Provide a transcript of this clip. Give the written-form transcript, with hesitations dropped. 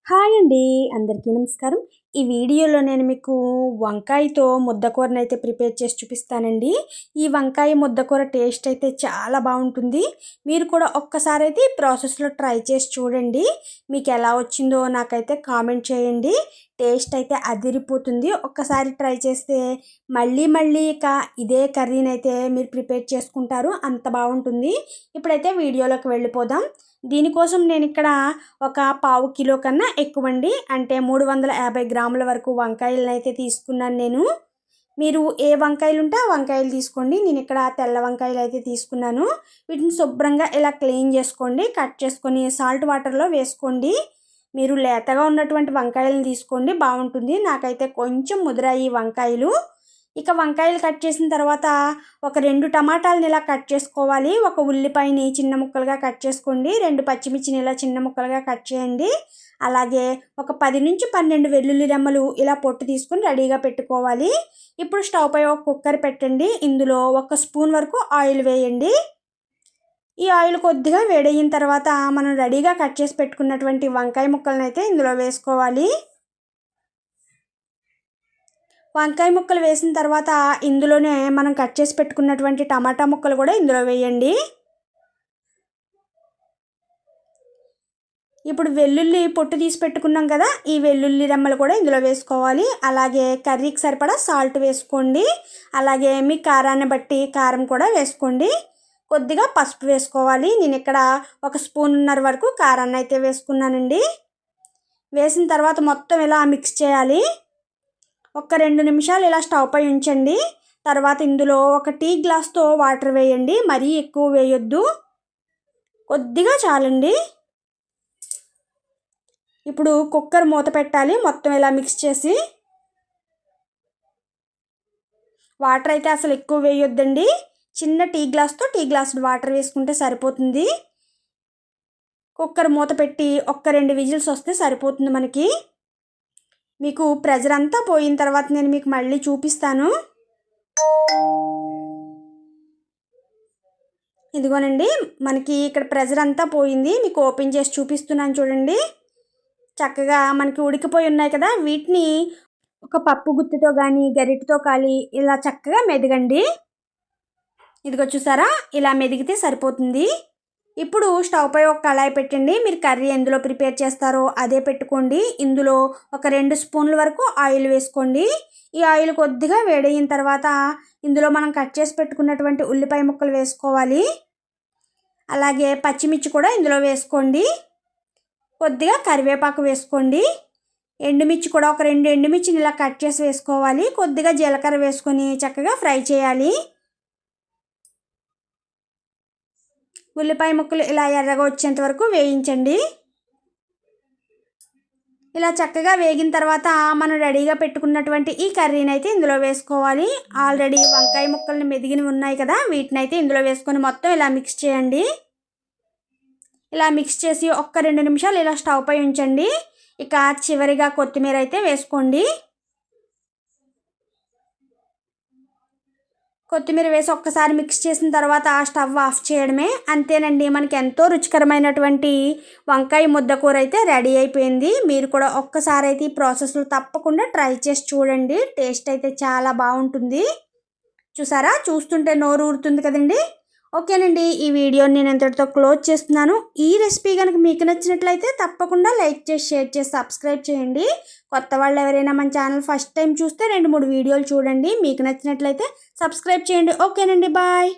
Hi అండి, అందరికీ నమస్కారం. ఈ వీడియోలో నేను మీకు వంకాయతో ముద్దకూరని అయితే ప్రిపేర్ చేసి చూపిస్తానండి. ఈ వంకాయ ముద్దకూర టేస్ట్ అయితే చాలా బాగుంటుంది. మీరు కూడా ఒక్కసారి అయితే ఈ ప్రాసెస్లో ట్రై చేసి చూడండి. మీకు ఎలా వచ్చిందో నాకైతే కామెంట్ చేయండి. టేస్ట్ అయితే అదిరిపోతుంది. ఒక్కసారి ట్రై చేస్తే మళ్ళీ మళ్ళీ ఇక ఇదే కర్రీని అయితే మీరు ప్రిపేర్ చేసుకుంటారు, అంత బాగుంటుంది. ఇప్పుడైతే వీడియోలోకి వెళ్ళిపోదాం. దీనికోసం నేను ఇక్కడ ఒక పావు కిలో కన్నా ఎక్కువండి, అంటే 350 గ్రాముల వరకు వంకాయలను అయితే తీసుకున్నాను నేను. మీరు ఏ వంకాయలు ఉంటే ఆ వంకాయలు తీసుకోండి. నేను ఇక్కడ తెల్ల వంకాయలు అయితే తీసుకున్నాను. వీటిని శుభ్రంగా ఇలా క్లీన్ చేసుకోండి, కట్ చేసుకొని సాల్ట్ వాటర్లో వేసుకోండి. మీరు లేతగా ఉన్నటువంటి వంకాయలను తీసుకోండి, బాగుంటుంది. నాకైతే కొంచెం ముదిరాయి వంకాయలు. ఇక వంకాయలు కట్ చేసిన తర్వాత ఒక 2 టమాటాలను ఇలా కట్ చేసుకోవాలి. ఒక ఉల్లిపాయని చిన్న ముక్కలుగా కట్ చేసుకోండి. 2 పచ్చిమిర్చిని ఇలా చిన్న ముక్కలుగా కట్ చేయండి. అలాగే ఒక 10 నుంచి 12 వెల్లుల్లి రెమ్మలు ఇలా పొట్టు తీసుకొని రెడీగా పెట్టుకోవాలి. ఇప్పుడు స్టవ్ పై ఒక కుక్కర్ పెట్టండి. ఇందులో 1 స్పూన్ వరకు ఆయిల్ వేయండి. ఈ ఆయిల్ కొద్దిగా వేడయిన తర్వాత మనం రెడీగా కట్ చేసి పెట్టుకున్నటువంటి వంకాయ ముక్కలను అయితే ఇందులో వేసుకోవాలి. వంకాయ ముక్కలు వేసిన తర్వాత ఇందులోనే మనం కట్ చేసి పెట్టుకున్నటువంటి టమాటా ముక్కలు కూడా ఇందులో వేయండి. ఇప్పుడు వెల్లుల్లి పొట్టు తీసి పెట్టుకున్నాం కదా, ఈ వెల్లుల్లి రెమ్మలు కూడా ఇందులో వేసుకోవాలి. అలాగే కర్రీకి సరిపడా సాల్ట్ వేసుకోండి. అలాగే మీ కారాన్ని బట్టి కారం కూడా వేసుకోండి. కొద్దిగా పసుపు వేసుకోవాలి. నేను ఇక్కడ 1 స్పూన్నర వరకు కారాన్ని అయితే వేసుకున్నానండి. వేసిన తర్వాత మొత్తం ఇలా మిక్స్ చేయాలి. ఒక 2 నిమిషాలు ఇలా స్టవ్ పై ఉంచండి. తర్వాత ఇందులో ఒక టీ గ్లాస్తో వాటర్ వేయండి. మరీ ఎక్కువ వేయొద్దు, కొద్దిగా చాలండి. ఇప్పుడు కుక్కర్ మూత పెట్టాలి. మొత్తం ఇలా మిక్స్ చేసి, వాటర్ అయితే అసలు ఎక్కువ వేయొద్దండి. చిన్న టీ గ్లాస్ వాటర్ వేసుకుంటే సరిపోతుంది. కుక్కర్ మూత పెట్టి ఒక 2 విజిల్స్ వస్తే సరిపోతుంది మనకి. మీకు ప్రెజర్ అంతా పోయిన తర్వాత నేను మీకు మళ్ళీ చూపిస్తాను. ఇదిగోనండి, మనకి ఇక్కడ ప్రెజర్ అంతా పోయింది. మీకు ఓపెన్ చేసి చూపిస్తున్నాను చూడండి. చక్కగా మనకి ఉడికిపోయి ఉన్నాయి కదా, వీటిని ఒక పప్పు గుత్తితో కానీ గరిటెతో కానీ ఇలా చక్కగా మెదగండి. ఇదిగో చూసారా, ఇలా మెదిగితే సరిపోతుంది. ఇప్పుడు స్టవ్ పై ఒక కళాయి పెట్టండి. మీరు కర్రీ ఎందులో ప్రిపేర్ చేస్తారో అదే పెట్టుకోండి. ఇందులో ఒక 2 స్పూన్ల వరకు ఆయిల్ వేసుకోండి. ఈ ఆయిల్ కొద్దిగా వేడయిన తర్వాత ఇందులో మనం కట్ చేసి పెట్టుకున్నటువంటి ఉల్లిపాయ ముక్కలు వేసుకోవాలి. అలాగే పచ్చిమిర్చి కూడా ఇందులో వేసుకోండి. కొద్దిగా కరివేపాకు వేసుకోండి. ఎండుమిర్చి కూడా ఒక 2 ఎండుమిర్చిని ఇలా కట్ చేసి వేసుకోవాలి. కొద్దిగా జీలకర్ర వేసుకొని చక్కగా ఫ్రై చేయాలి. ఉల్లిపాయ ముక్కలు ఇలా ఎర్రగా వచ్చేంత వరకు వేయించండి. ఇలా చక్కగా వేగిన తర్వాత మనం రెడీగా పెట్టుకున్నటువంటి ఈ కర్రీని అయితే ఇందులో వేసుకోవాలి. ఆల్రెడీ వంకాయ ముక్కల్ని మెదిగినవి ఉన్నాయి కదా, వీటిని అయితే ఇందులో వేసుకొని మొత్తం ఇలా మిక్స్ చేయండి. ఇలా మిక్స్ చేసి ఒక్క 2 నిమిషాలు ఇలా స్టవ్ పై ఉంచండి. ఇక చివరిగా కొత్తిమీర అయితే వేసుకోండి. కొత్తిమీర వేసి ఒక్కసారి మిక్స్ చేసిన తర్వాత స్టవ్ ఆఫ్ చేయడమే. అంతేనండి, మనకి ఎంతో రుచికరమైనటువంటి వంకాయ ముద్దకూర అయితే రెడీ అయిపోయింది. మీరు కూడా ఒక్కసారి అయితే ఈ ప్రాసెస్లో తప్పకుండా ట్రై చేసి చూడండి. టేస్ట్ అయితే చాలా బాగుంటుంది. చూసారా, చూస్తుంటే నోరు ఊరుతుంది కదండి. ఓకేనండి, ఈ వీడియోని నేను ఇంతటితో క్లోజ్ చేస్తున్నాను. ఈ రెసిపీ కనుక మీకు నచ్చినట్లయితే తప్పకుండా లైక్ చేసి, షేర్ చేసి, సబ్స్క్రైబ్ చేయండి. కొత్త వాళ్ళు ఎవరైనా మన ఛానల్ ఫస్ట్ టైం చూస్తే 2-3 వీడియోలు చూడండి. మీకు నచ్చినట్లయితే సబ్స్క్రైబ్ చేయండి. ఓకేనండి, బాయ్.